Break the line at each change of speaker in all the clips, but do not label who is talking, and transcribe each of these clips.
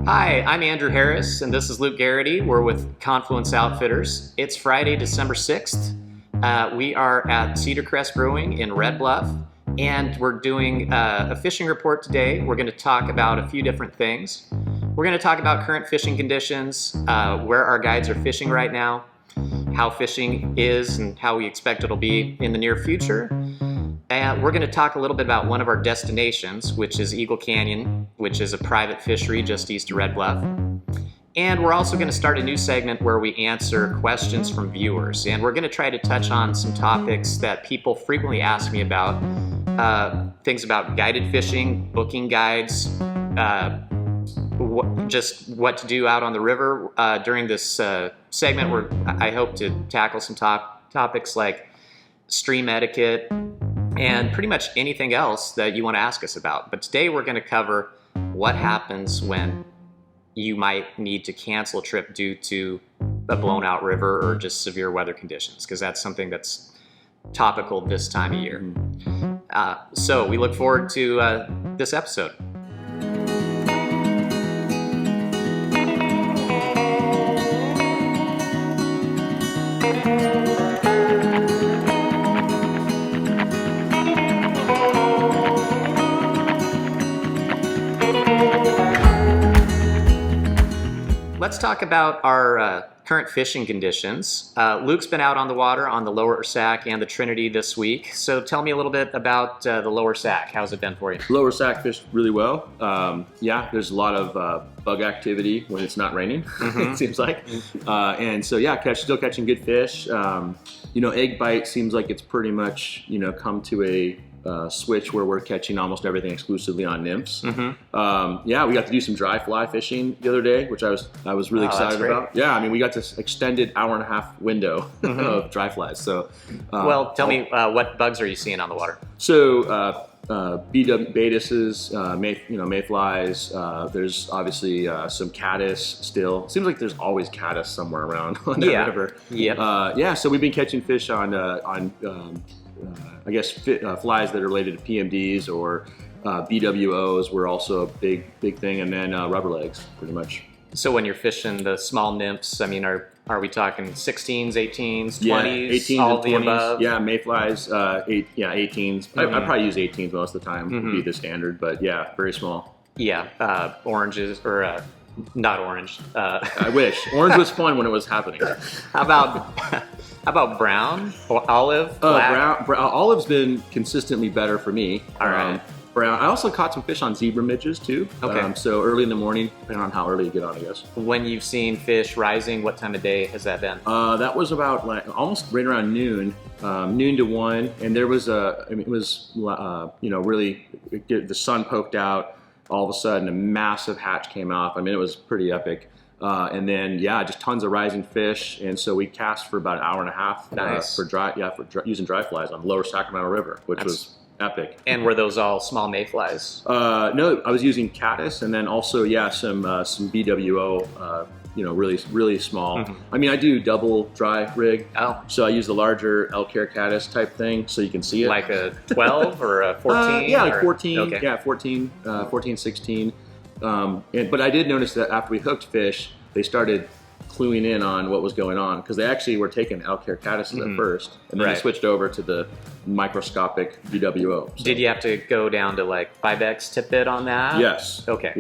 Hi, I'm Andrew Harris, and this is Luke Garrity. We're with Confluence Outfitters. It's Friday, December 6th. We are at Cedar Crest Brewing in Red Bluff, and we're doing a fishing report today. We're going to talk about a few different things. We're going to talk about current fishing conditions, where our guides are fishing right now, how fishing is and how we expect it'll be in the near future. And we're going to talk a little bit about one of our destinations, which is Eagle Canyon, which is a private fishery just east of Red Bluff. And we're also going to start a new segment where we answer questions from viewers. And we're going to try to touch on some topics that people frequently ask me about. Things about guided fishing, booking guides, just what to do out on the river. During this segment, where I hope to tackle some topics like stream etiquette, and pretty much anything else that you want to ask us about. But today we're going to cover what happens when you might need to cancel a trip due to a blown out river or just severe weather conditions, because that's something that's topical this time of year. So we look forward to this episode. Let's talk about our current fishing conditions. Luke's been out on the water on the Lower Sac and the Trinity this week. So tell me a little bit about the Lower Sac. How's it been for you?
Lower Sac fished really well. Yeah, there's a lot of bug activity when it's not raining, it seems like. And so yeah, still catching good fish. Egg bite seems like it's pretty much, come to a switch where we're catching almost everything exclusively on nymphs. Yeah, we got to do some dry fly fishing the other day, which I was really excited about. Yeah, I mean, we got this extended hour-and-a-half window of dry flies. So,
well, tell me, what bugs are you seeing on the water?
So, BW betases, mayflies. There's obviously some caddis still. Seems like there's always caddis somewhere around on that river. Yeah. So we've been catching fish on I guess flies that are related to PMDs or BWOs were also a big thing, and then rubber legs, pretty much.
So when you're fishing the small nymphs, I mean, are we talking 16s, 18s, 20s,
18s
all
and
the
20s.
above?
Yeah, mayflies, 18s. I probably use 18s most of the time, would be the standard, but yeah, very small.
Yeah, oranges, or not orange.
I wish. Orange was fun when it was happening.
How about brown or olive? Black?
Olive's been consistently better for me.
All right.
Brown. I also caught some fish on zebra midges too.
Okay.
So early in the morning, depending on how early you get on, I guess.
When you've seen fish rising, what time of day has that been?
That was about almost right around noon, noon to 1, and there was it was really the sun poked out. All of a sudden, a massive hatch came off. I mean, it was pretty epic. And then, just tons of rising fish. And so we cast for about an hour and a half for using dry flies on the Lower Sacramento River, which was epic.
And were those all small mayflies?
No, I was using caddis, and then also, some BWO, really small. I mean, I do double dry rig.
Oh.
So I use the larger elk hair caddis type thing so you can see it.
Like a 12 or a 14?
Like 14.
Okay.
Yeah, 14, 16. But I did notice that after we hooked fish, they started cluing in on what was going on, because they actually were taking elk hair caddises at first, and then they switched over to the microscopic BWO. So.
Did you have to go down to like 5X tip bit on that?
Yes.
Okay.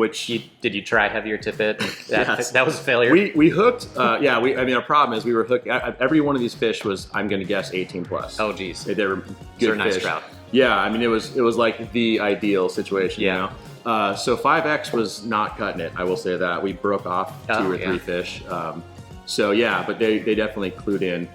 Did you try heavier tip bit?
Yes.
That was a failure.
We hooked. Our problem is we were hooked. Every one of these fish was, I'm going to guess, 18 plus.
Oh, geez.
They were good
They're nice
fish.
trout.
Yeah, I mean, it was like the ideal situation. Yeah. So 5X was not cutting it. I will say that we broke off 2 or 3 fish. But they definitely clued in.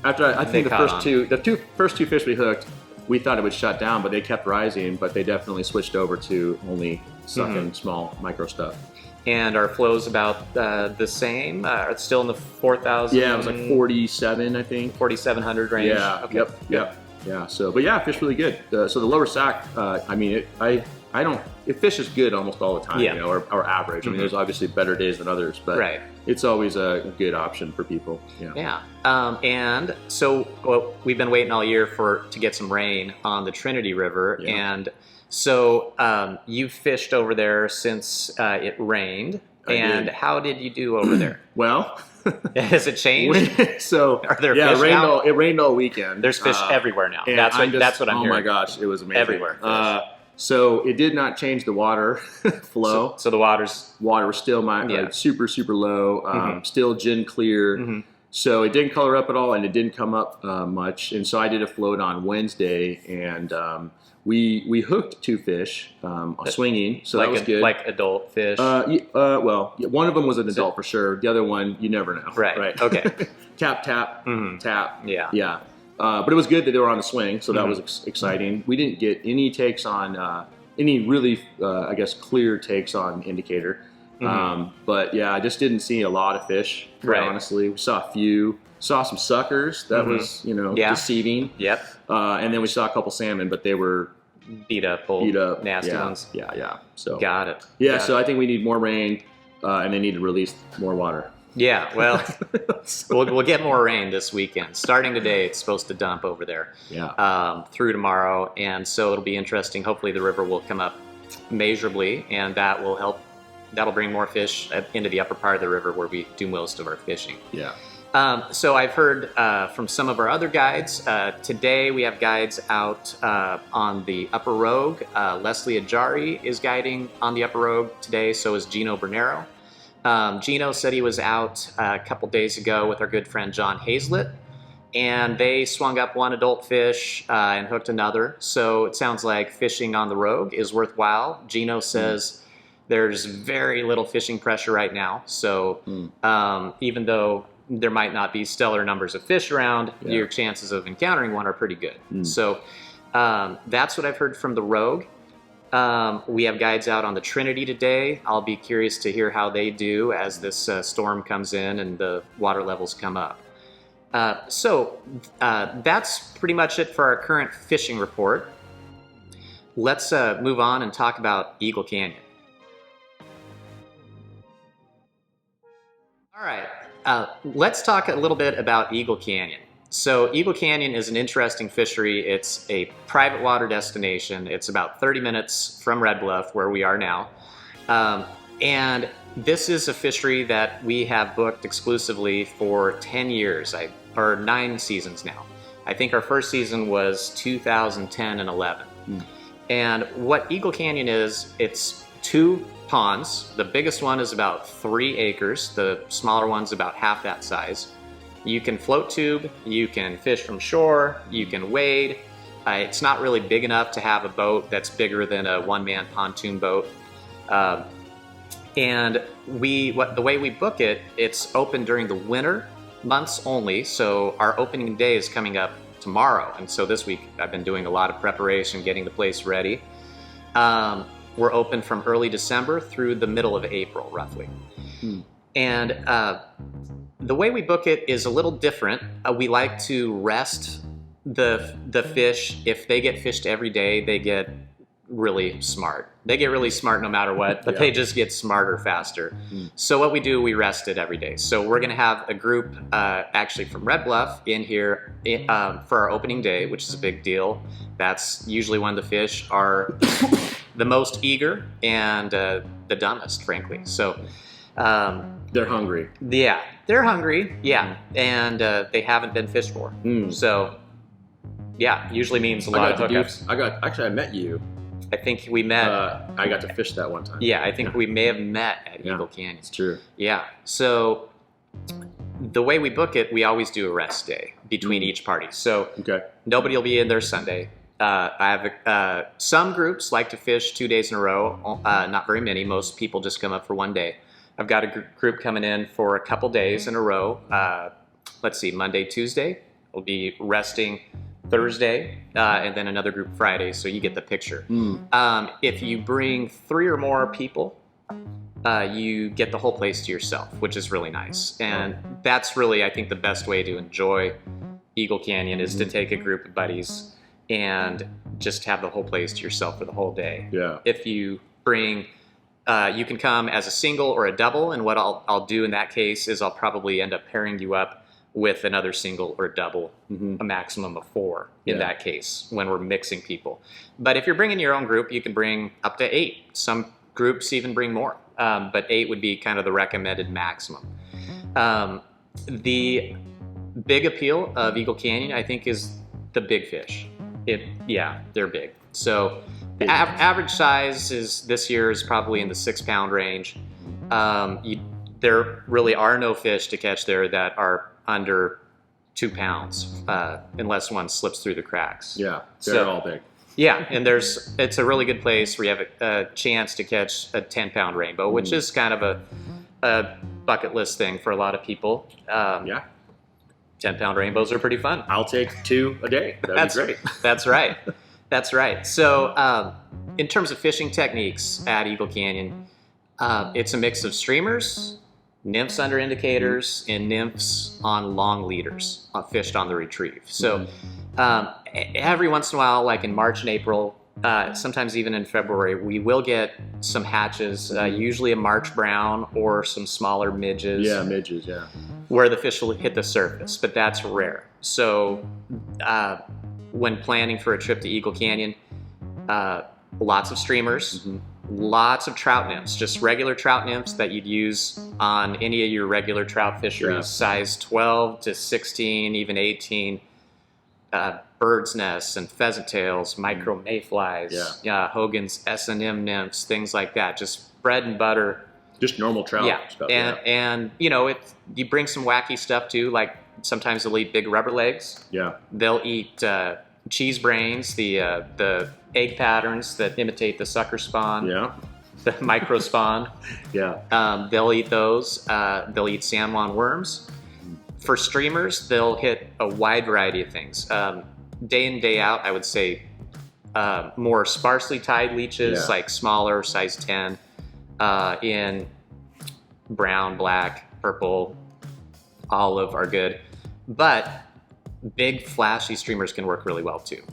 After I think the first two fish we hooked, we thought it would shut down, but they kept rising. But they definitely switched over to only sucking small micro stuff.
And our flow's about the same. It's still in the 4,000.
Yeah, it was like 47, I think.
4,700 range.
Yeah. Okay. Yep. Yeah. So, but yeah, fish really good. So the Lower Sac, it fishes good almost all the time, or average. I mean, there's obviously better days than others, but it's always a good option for people.
And so we've been waiting all year to get some rain on the Trinity River, and so you fished over there since it rained. And
did.
how did you do over there?
Well,
Has it changed?
so
Are there
yeah,
fish now?
it rained all weekend.
There's fish everywhere now.
And
That's what I'm hearing.
Oh my gosh, it was amazing.
Everywhere.
So it did not change the water flow.
So the water's
Water was still super low, still gin clear. So it didn't color up at all, and it didn't come up much. And so I did a float on Wednesday, and we hooked 2 fish swinging. So that was good.
Like adult fish.
Well, one of them was an adult for sure. The other one, you never know.
Right. Okay.
Tap, tap, tap.
Yeah.
But it was good that they were on the swing, so that was exciting. We didn't get any takes on any really, I guess, clear takes on indicator. But yeah, I just didn't see a lot of fish. Quite honestly, we saw a few. Saw some suckers. That was deceiving.
Yep.
And then we saw a couple salmon, but they were
beat up, nasty ones.
Yeah. So
got it.
Yeah. So I think we need more rain, and they need to release more water.
Yeah, well, we'll get more rain this weekend. Starting today, it's supposed to dump over there through tomorrow, and so it'll be interesting. Hopefully the river will come up measurably, and that will help. That'll bring more fish into the upper part of the river where we do most of our fishing.
Yeah.
So I've heard from some of our other guides. Today we have guides out on the Upper Rogue. Leslie Ajari is guiding on the Upper Rogue today, so is Gino Bernero. Gino said he was out a couple days ago with our good friend John Hazlett, and they swung up one adult fish and hooked another. So it sounds like fishing on the Rogue is worthwhile. Gino says there's very little fishing pressure right now. So even though there might not be stellar numbers of fish around, your chances of encountering one are pretty good. So that's what I've heard from the Rogue. We have guides out on the Trinity today. I'll be curious to hear how they do as this storm comes in and the water levels come up. So that's pretty much it for our current fishing report. Let's move on and talk about Eagle Canyon. All right, let's talk a little bit about Eagle Canyon. So Eagle Canyon is an interesting fishery. It's a private water destination. It's about 30 minutes from Red Bluff, where we are now. And this is a fishery that we have booked exclusively for 10 years, or 9 seasons now. I think our first season was 2010 and 11. And what Eagle Canyon is, it's 2 ponds. The biggest one is about 3 acres. The smaller one's about half that size. You can float tube, you can fish from shore, you can wade. It's not really big enough to have a boat that's bigger than a one-man pontoon boat. And the way we book it, it's open during the winter months only. So our opening day is coming up tomorrow. And so this week I've been doing a lot of preparation, getting the place ready. We're open from early December through the middle of April, roughly. And the way we book it is a little different. We like to rest the fish. If they get fished every day, they get really smart. They get really smart no matter what, but they just get smarter faster. So what we do, we rest it every day. So we're gonna have a group actually from Red Bluff in here for our opening day, which is a big deal. That's usually when the fish are the most eager and the dumbest, frankly. So
they're hungry.
Yeah, they're hungry. Yeah, and they haven't been fished for. So yeah, usually means a lot of hookups.
I met you.
I think we met.
I got to fish that one time.
Yeah, I think we may have met at Eagle Canyon.
It's true.
Yeah. So the way we book it, we always do a rest day between each party. So nobody will be in there Sunday. I have some groups like to fish 2 days in a row. Not very many. Most people just come up for one day. I've got a group coming in for a couple days in a row. Let's see, Monday, Tuesday. We'll be resting Thursday, and then another group Friday, so you get the picture. If you bring 3 or more people, you get the whole place to yourself, which is really nice. And that's really, I think, the best way to enjoy Eagle Canyon is to take a group of buddies and just have the whole place to yourself for the whole day.
Yeah.
If you bring, you can come as a single or a double, and what I'll do in that case is I'll probably end up pairing you up with another single or double, a maximum of 4 in that case when we're mixing people. But if you're bringing your own group, you can bring up to 8. Some groups even bring more, but 8 would be kind of the recommended maximum. The big appeal of Eagle Canyon, I think, is the big fish. They're big. So the average size this year is probably in the 6-pound range. There really are no fish to catch there that are under 2 pounds, unless one slips through the cracks.
Yeah, they're all big.
Yeah, and it's a really good place where you have a chance to catch a 10-pound rainbow, which is kind of a bucket list thing for a lot of people. 10-pound rainbows are pretty fun.
I'll take 2 a day. That'd be great.
That's right. That's right. So in terms of fishing techniques at Eagle Canyon, it's a mix of streamers, nymphs under indicators, and nymphs on long leaders fished on the retrieve. So every once in a while, like in March and April, sometimes even in February, we will get some hatches, usually a March brown or some smaller midges.
Yeah, midges, yeah.
Where the fish will hit the surface, but that's rare. So when planning for a trip to Eagle Canyon, lots of streamers, lots of trout nymphs, just regular trout nymphs that you'd use on any of your regular trout fisheries, size 12 to 16, even 18. Bird's nests and pheasant tails, micro mayflies, Hogan's S&M nymphs, things like that. Just bread and butter.
Just normal trout.
Yeah,
stuff,
and you know, you bring some wacky stuff too. Like sometimes they'll eat big rubber legs.
Yeah.
They'll eat cheese brains, the egg patterns that imitate the sucker spawn.
Yeah.
The micro spawn.
Yeah.
They'll eat those. They'll eat San Juan worms. For streamers, they'll hit a wide variety of things. Day in, day out, I would say more sparsely tied leeches, like smaller, size 10, in brown, black, purple, olive are good. But big, flashy streamers can work really well too.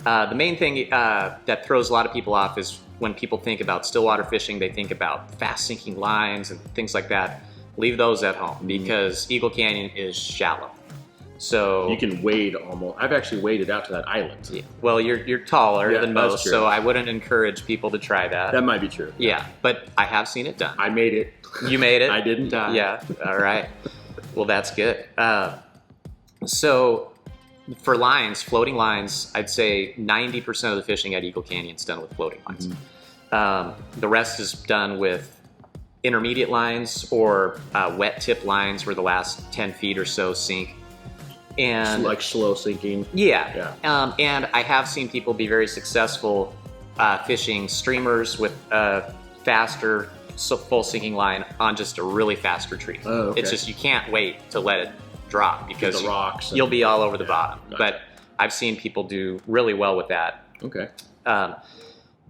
The main thing that throws a lot of people off is when people think about stillwater fishing, they think about fast sinking lines and things like that. Leave those at home because Eagle Canyon is shallow. So
you can wade almost. I've actually waded out to that island.
Yeah. Well, you're taller than most, so I wouldn't encourage people to try that.
That might be true.
Yeah, but I have seen it done.
I made it.
You made it?
I didn't die.
Yeah, all right. Well, that's good. So for lines, floating lines, I'd say 90% of the fishing at Eagle Canyon is done with floating lines. The rest is done with intermediate lines or wet tip lines where the last 10 feet or so sink. And
like slow sinking.
Yeah. And I have seen people be very successful fishing streamers with a faster full sinking line on just a really fast retrieve.
Oh, okay.
It's just you can't wait to let it drop because
the rocks
you'll be all over the bottom.
Gotcha.
But I've seen people do really well with that.
Okay.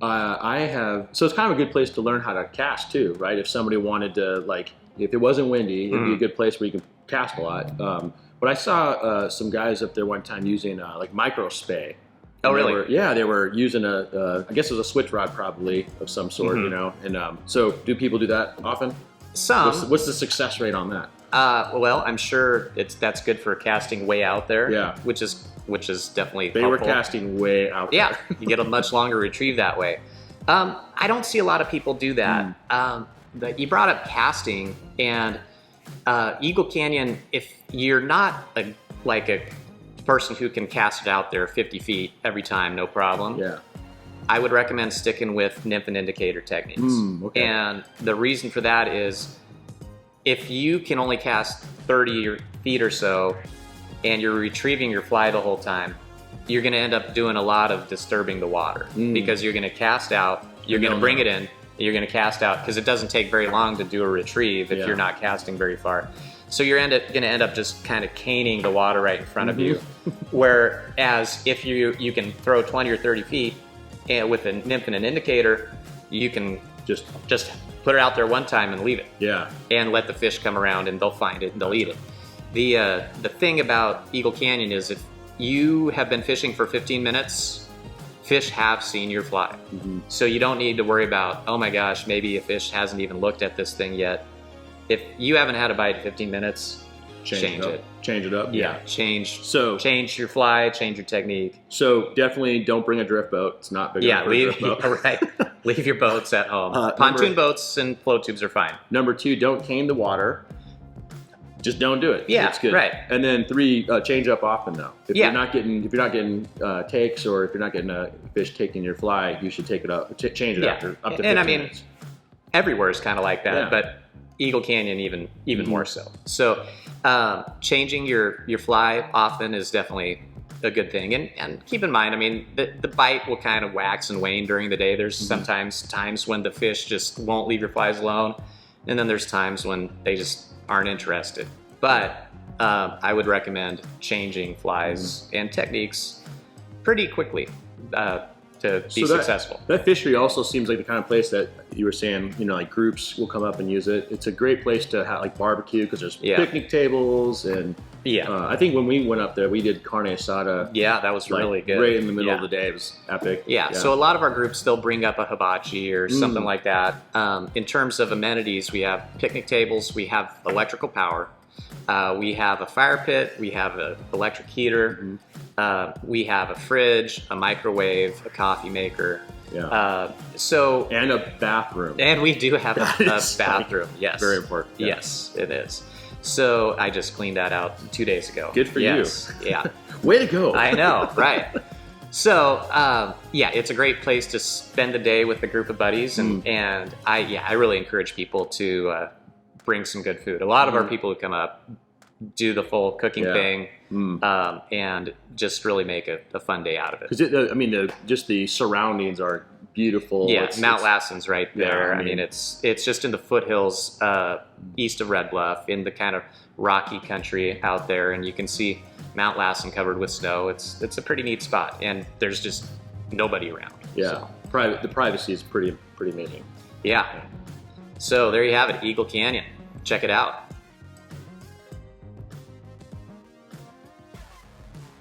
I have, so it's kind of a good place to learn how to cast too, right? If somebody wanted to, like, if it wasn't windy, it'd be a good place where you can cast a lot. But I saw some guys up there one time using like micro spay.
Oh, really?
They were using I guess it was a switch rod probably of some sort, you know. And so do people do that often?
Some.
What's the success rate on that?
Well, I'm sure that's good for casting way out there.
Yeah.
Which is definitely
They
helpful.
were casting way out there.
Yeah, you get a much longer retrieve that way. I don't see a lot of people do that. You brought up casting, and Eagle Canyon, if you're not a person who can cast it out there 50 feet every time, no problem.
Yeah.
I would recommend sticking with nymph and indicator techniques.
Okay.
And the reason for that is if you can only cast 30 feet or so and you're retrieving your fly the whole time, you're going to end up doing a lot of disturbing the water because you're going to cast out, you're going to bring it in, you're going to cast out because it doesn't take very long to do a retrieve if you're not casting very far. So you're going to end up just kind of caning the water right in front of you. Whereas if you can throw 20 or 30 feet and with a nymph and an indicator, you can just put it out there one time and leave it.
Yeah.
And let the fish come around and they'll find it and they'll eat it. The thing about Eagle Canyon is if you have been fishing for 15 minutes, fish have seen your fly. So you don't need to worry about, oh my gosh, maybe a fish hasn't even looked at this thing yet. If you haven't had a bite in 15 minutes, change it.
Change it up.
Yeah, change your fly, change your technique.
So definitely don't bring a drift boat. It's not big enough for a drift boat.
Right. Leave your boats at home.
Uh,
Pontoon
number-
boats and float tubes are fine.
Number 2, don't cane the water. Just don't do it.
Yeah,
it's good.
right.
And then 3, change up often though. If
Yeah.
you're not getting takes, or if you're not getting a fish taking your fly, you should take it up, change it
Yeah.
after up to 15
And I mean,
minutes.
everywhere is kind of like that,
Yeah.
but Eagle Canyon even
Mm-hmm.
more so. So changing your fly often is definitely a good thing. And keep in mind, I mean, the bite will kind of wax and wane during the day. There's sometimes times when the fish just won't leave your flies alone, and then there's times when they just aren't interested. But I would recommend changing flies and techniques pretty quickly to be successful.
That fishery also seems like the kind of place that you were saying, like groups will come up and use it. It's a great place to have like barbecue, because there's picnic tables, and I think when we went up there, we did carne asada.
Yeah, that was really good.
Right in the middle of the day. It was epic.
Yeah, so a lot of our groups, they'll bring up a hibachi or something like that. In terms of amenities, we have picnic tables, we have electrical power, we have a fire pit, we have an electric heater, we have a fridge, a microwave, a coffee maker.
Yeah.
And
a bathroom.
And we do have a bathroom. Yes.
Very important. Yeah.
Yes, it is. So I just cleaned that out 2 days ago.
Good for you.
Yeah.
Way to go.
I know, right. So it's a great place to spend the day with a group of buddies, and I really encourage people to bring some good food. A lot of our people who come up do the full cooking thing, and just really make a fun day out of it.
Because just the surroundings are beautiful.
Yeah, Mount Lassen's right there.
Yeah,
I mean, it's just in the foothills east of Red Bluff, in the kind of rocky country out there, and you can see Mount Lassen covered with snow. It's a pretty neat spot, and there's just nobody around.
Yeah,
so.
The privacy is pretty amazing.
Yeah. So there you have it, Eagle Canyon. Check it out.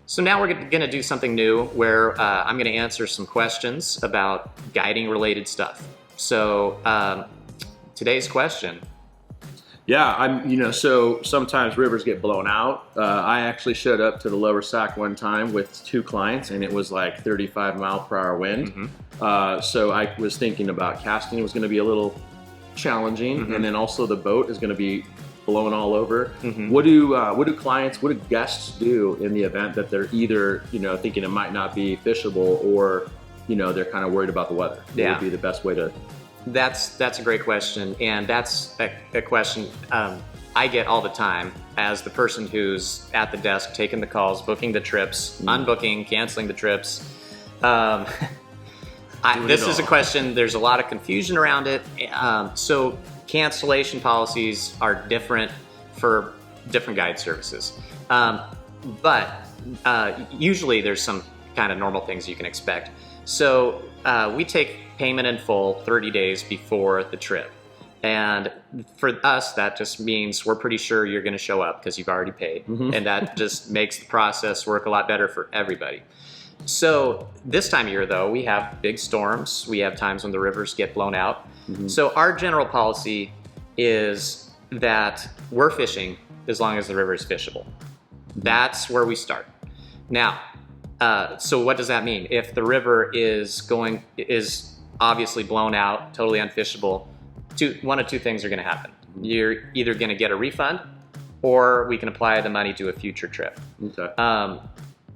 So now we're going to do something new where I'm going to answer some questions about guiding related stuff. So today's question.
Yeah, so sometimes rivers get blown out. I actually showed up to the Lower Sac one time with 2 clients, and it was like 35-mile-per-hour wind. So I was thinking about casting was going to be a little challenging, and then also the boat is going to be blown all over. What do guests do in the event that they're either thinking it might not be fishable, or they're kind of worried about the weather? What would be the best way to?
That's a great question, and that's a question I get all the time as the person who's at the desk taking the calls, booking the trips, unbooking, canceling the trips. This is a question, there's a lot of confusion around it. So cancellation policies are different for different guide services. But usually there's some kind of normal things you can expect. So we take payment in full 30 days before the trip. And for us, that just means we're pretty sure you're going to show up because you've already paid. And that just makes the process work a lot better for everybody. So this time of year, though, we have big storms. We have times when the rivers get blown out. So our general policy is that we're fishing as long as the river is fishable. That's where we start. Now, so what does that mean? If the river is obviously blown out, totally unfishable, one of two things are going to happen. You're either going to get a refund, or we can apply the money to a future trip.
Okay.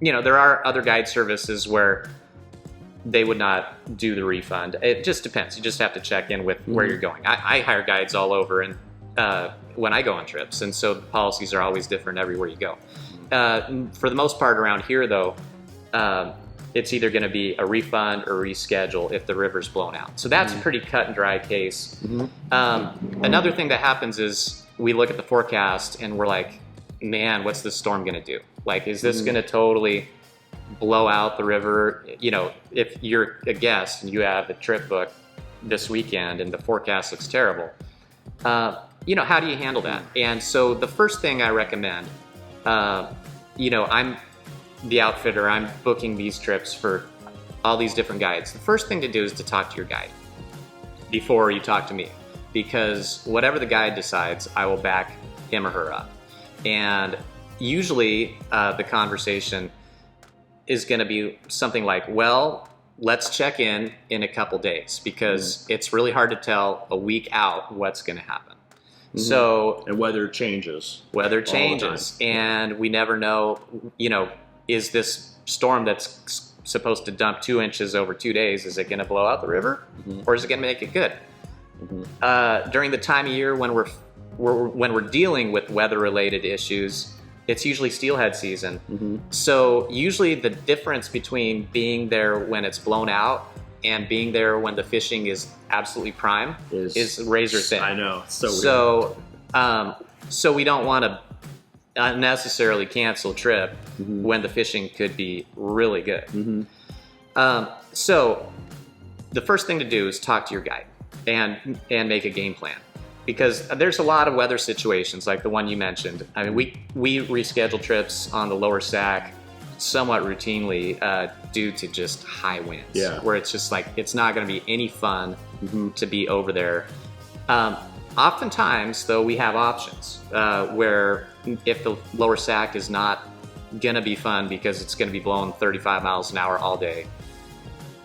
There are other guide services where they would not do the refund. It just depends. You just have to check in with where you're going. I hire guides all over, and when I go on trips, and so the policies are always different everywhere you go. For the most part around here, though, it's either going to be a refund or reschedule if the river's blown out. So that's a pretty cut and dry case. Another thing that happens is we look at the forecast and we're like, man, what's this storm going to do? Like, is this going to totally blow out the river? If you're a guest and you have a trip booked this weekend and the forecast looks terrible, how do you handle that? And so the first thing I recommend, I'm the outfitter, I'm booking these trips for all these different guides. The first thing to do is to talk to your guide before you talk to me, because whatever the guide decides, I will back him or her up. And usually the conversation is going to be something like, well, let's check in a couple days, because it's really hard to tell a week out what's going to happen. So,
and weather changes.
And we never know, is this storm that's supposed to dump 2 inches over 2 days, is it going to blow out the river, or is it going to make it good? During the time of year when we're dealing with weather-related issues, it's usually steelhead season. So usually the difference between being there when it's blown out and being there when the fishing is absolutely prime is razor thin.
I know. It's so weird.
So we don't want to unnecessarily cancel a trip when the fishing could be really good. So the first thing to do is talk to your guide and make a game plan, because there's a lot of weather situations like the one you mentioned. I mean, we reschedule trips on the lower Sac somewhat routinely due to just high winds, where it's just like it's not going to be any fun to be over there. Oftentimes, though, we have options where if the lower Sac is not going to be fun because it's going to be blowing 35 miles an hour all day,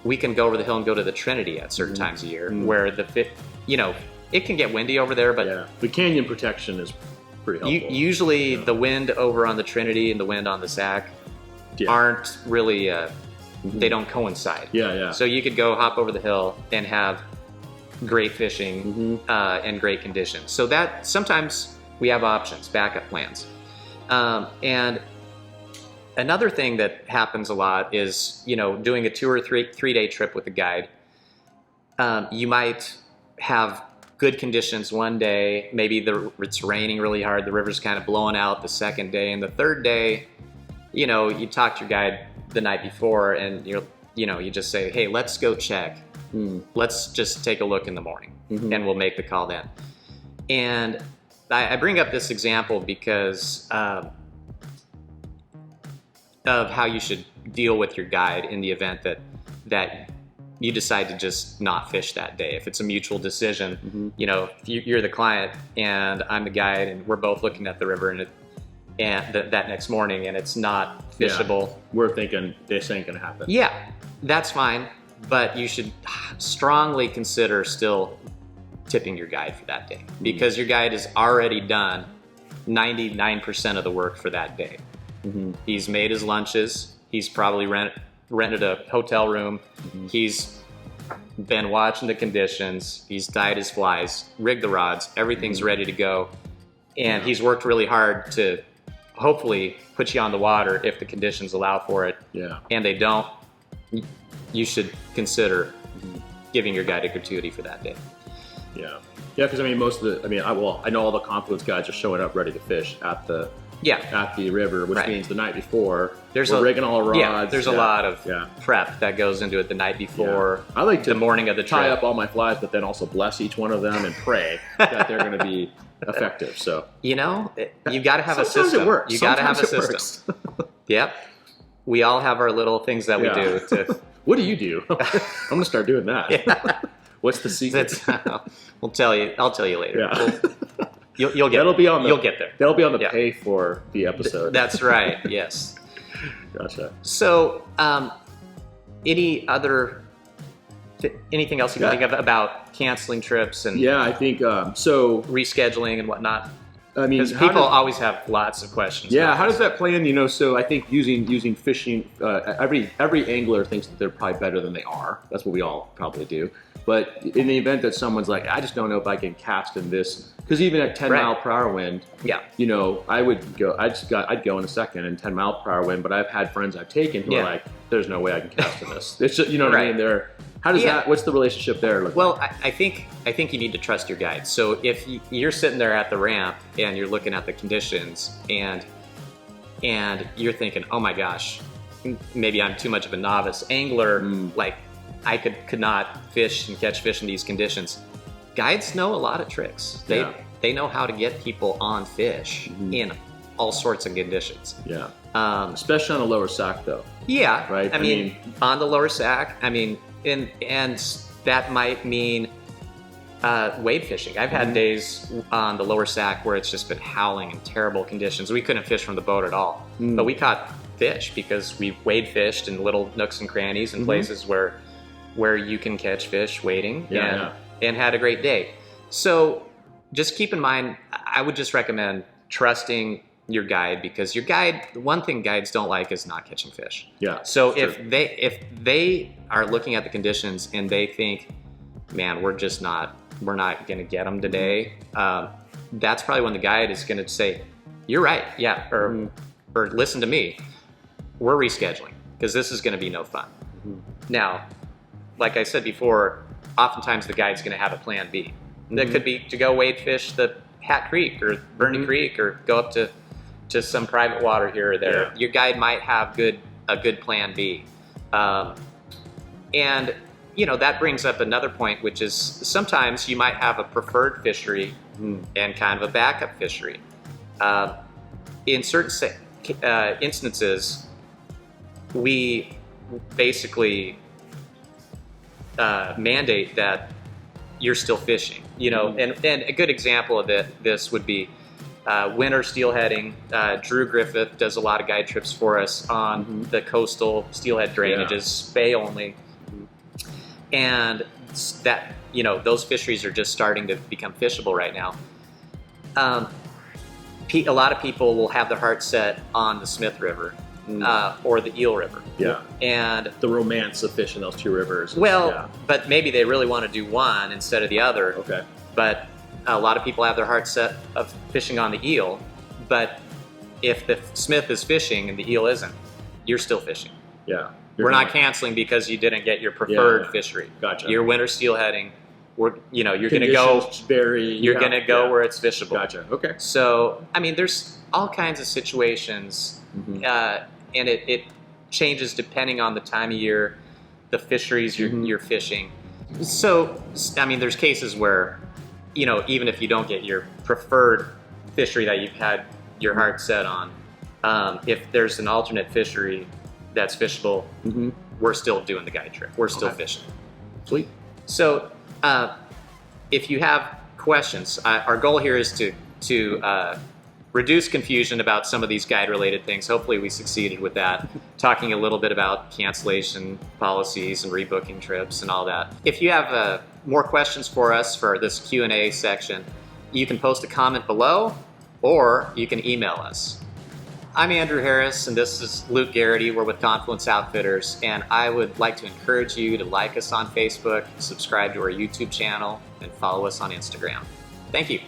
we can go over the hill and go to the Trinity at certain times of year where it can get windy over there, but
the canyon protection is pretty helpful.
Usually the wind over on the Trinity and the wind on the Sac aren't really, they don't coincide. So you could go hop over the hill and have great fishing and great conditions. So that sometimes we have options, backup plans. And another thing that happens a lot is, doing a 2 or 3 day trip with a guide. You might have good conditions one day, maybe it's raining really hard, the river's kind of blowing out the second day, and the third day, you talk to your guide the night before and you just say, hey, let's go check. Let's just take a look in the morning and we'll make the call then. And I bring up this example because of how you should deal with your guide in the event that you decide to just not fish that day. If it's a mutual decision, if you're the client and I'm the guide and we're both looking at the river and that next morning and it's not fishable.
We're thinking this ain't gonna happen.
Yeah, that's fine, but you should strongly consider still tipping your guide for that day, because your guide has already done 99% of the work for that day. He's made his lunches, he's probably rented a hotel room, he's been watching the conditions, he's dyed his flies, rigged the rods, everything's ready to go, and he's worked really hard to hopefully put you on the water if the conditions allow for it. And they don't, you should consider giving your guide a gratuity for that day.
Because I mean, I know all the Confluence guides are showing up ready to fish at the river, which means the night before we're rigging all the rods.
There's a lot of prep that goes into it the night before.
I like to
the morning of the trip.
Tie up all my flies, but then also bless each one of them and pray that they're going to be effective. So
you got to have a system.
Sometimes it works.
You got to have a system. Yep. We all have our little things that we do.
What do you do? I'm going to start doing that. What's the secret?
I'll tell you later. You'll get.
That'll be on.
You'll get there.
That'll be on the pay for the episode.
That's right. Yes.
Gotcha.
So, anything else you can think of about canceling trips and?
I think so.
Rescheduling and whatnot.
I mean,
because people always have lots of questions.
How does that play in? So I think using fishing. Every angler thinks that they're probably better than they are. That's what we all probably do. But in the event that someone's like, I just don't know if I can cast in this, because even at 10 mile per hour wind, I would go. I'd go in a second in 10 mile per hour wind. But I've had friends I've taken who are like, there's no way I can cast in this. It's just, what I mean. How does that? What's the relationship there look like?
I think you need to trust your guide. So if you're sitting there at the ramp and you're looking at the conditions and you're thinking, oh my gosh, maybe I'm too much of a novice angler. Like I could not fish and catch fish in these conditions. Guides know a lot of tricks. They know how to get people on fish in all sorts of conditions.
Especially on the lower Sac though.
Right. I mean, on the lower Sac. I mean. And that might mean wade fishing. I've had days on the lower Sac where it's just been howling in terrible conditions. We couldn't fish from the boat at all, but we caught fish because we wade fished in little nooks and crannies and places where you can catch fish wading and had a great day. So just keep in mind, I would just recommend trusting your guide, because your guide, the one thing guides don't like is not catching fish.
Yeah.
So if they are looking at the conditions and they think, man, we're not going to get them today, that's probably when the guide is going to say, you're right, yeah, or listen to me, we're rescheduling because this is going to be no fun. Now, like I said before, oftentimes the guide's going to have a plan B. And that could be to go wade fish the Hat Creek or Burney Creek, or go up to some private water here or there.
Yeah.
Your guide might have a good plan B. And that brings up another point, which is sometimes you might have a preferred fishery and kind of a backup fishery. In certain instances, we basically mandate that you're still fishing. And a good example of this would be winter steelheading. Drew Griffith does a lot of guide trips for us on the coastal steelhead drainages, bay only. And that, those fisheries are just starting to become fishable right now. A lot of people will have their heart set on the Smith River or the Eel River.
Yeah.
And
the romance of fishing those two rivers.
But maybe they really want to do one instead of the other.
Okay.
But a lot of people have their heart set of fishing on the eel. But if the Smith is fishing and the eel isn't, you're still fishing.
Yeah.
We're not canceling because you didn't get your preferred fishery.
Gotcha.
You're winter steelheading. You're going to go. You're going to go where it's fishable.
Gotcha. Okay.
So there's all kinds of situations, and it changes depending on the time of year, the fisheries you're fishing. So there's cases where, even if you don't get your preferred fishery that you've had your heart set on, if there's an alternate fishery that's fishable, we're still doing the guide trip. We're still fishing.
Sweet.
So if you have questions, our goal here is to reduce confusion about some of these guide-related things. Hopefully we succeeded with that, talking a little bit about cancellation policies and rebooking trips and all that. If you have more questions for us for this Q&A section, you can post a comment below, or you can email us. I'm Andrew Harris, and this is Luke Garrity. We're with Confluence Outfitters, and I would like to encourage you to like us on Facebook, subscribe to our YouTube channel, and follow us on Instagram. Thank you.